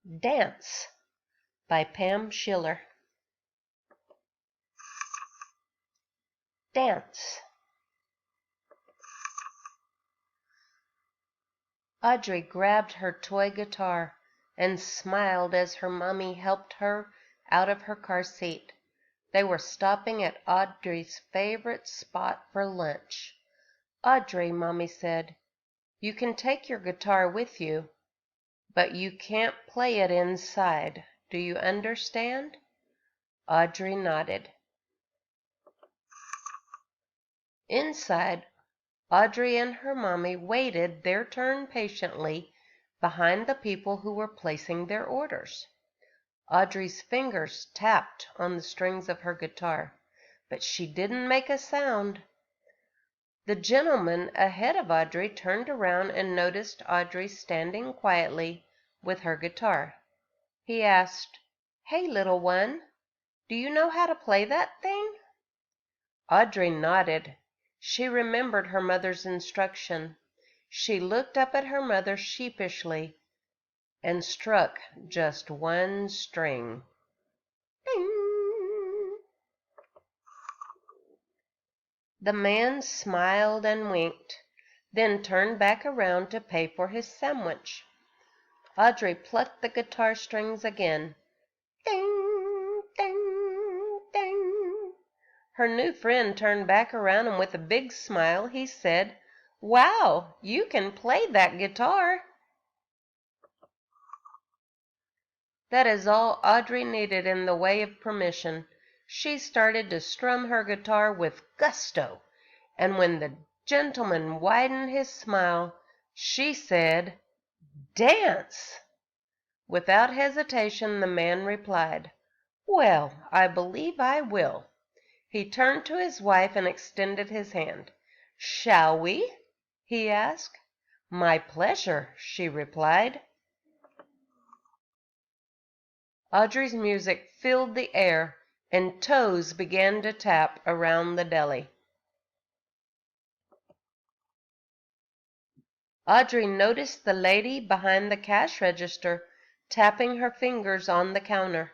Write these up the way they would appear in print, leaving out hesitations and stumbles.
Dance by Pam Schiller. Dance. Audrey grabbed her toy guitar and smiled as her mommy helped her out of her car seat. They were stopping at Audrey's favorite spot for lunch. "Audrey," Mommy said, "you can take your guitar with you, but you can't play it inside. Do you understand?" Audrey nodded. Inside, Audrey and her mommy waited their turn patiently behind the people who were placing their orders. Audrey's fingers tapped on the strings of her guitar, but she didn't make a sound. The gentleman ahead of Audrey turned around and noticed Audrey standing quietly with her guitar. He asked, "Hey, little one, do you know how to play that thing?" Audrey nodded. She remembered her mother's instruction. She looked up at her mother sheepishly and struck just one string. Ding! The man smiled and winked, then turned back around to pay for his sandwich. Audrey plucked the guitar strings again. Ding, ding, ding. Her new friend turned back around, and with a big smile he said, "Wow, you can play that guitar." That is all Audrey needed in the way of permission. She started to strum her guitar with gusto, and when the gentleman widened his smile, she said, "Dance!" Without hesitation, the man replied, "Well, I believe I will." He turned to his wife and extended his hand. "Shall we?" he asked. "My pleasure," she replied. Audrey's music filled the air, and toes began to tap around the deli. Audrey noticed the lady behind the cash register tapping her fingers on the counter.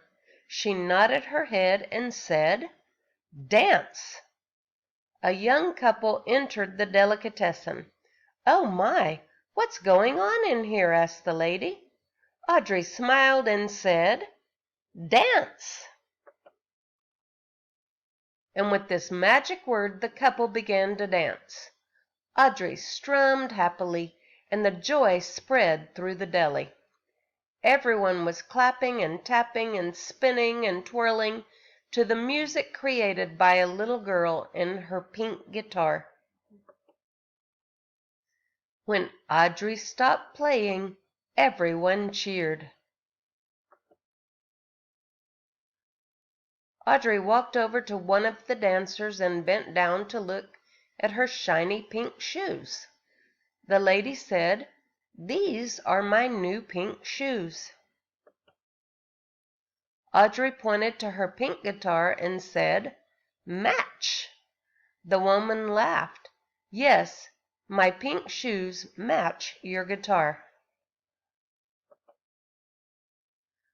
She nodded her head and said, "Dance!" A young couple entered the delicatessen. "Oh my, what's going on in here?" asked the lady. Audrey smiled and said, "Dance!" And with this magic word the couple began to dance. Audrey strummed happily, and the joy spread through the deli. Everyone was clapping and tapping and spinning and twirling to the music created by a little girl in her pink guitar. When Audrey stopped playing, everyone cheered. Audrey walked over to one of the dancers and bent down to look at her shiny pink shoes. The lady said, "These are my new pink shoes." Audrey pointed to her pink guitar and said, "Match!" The woman laughed. "Yes, my pink shoes match your guitar."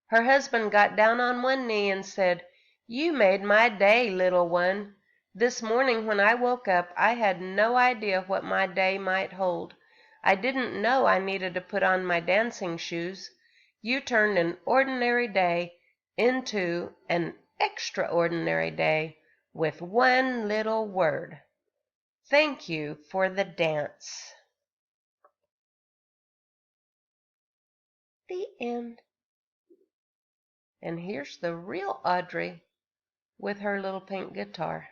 Her husband got down on one knee and said, "You made my day, little one. This morning when I woke up, I had no idea what my day might hold. I didn't know I needed to put on my dancing shoes. You turned an ordinary day into an extraordinary day with one little word. Thank you for the dance." The end. And here's the real Audrey with her little pink guitar.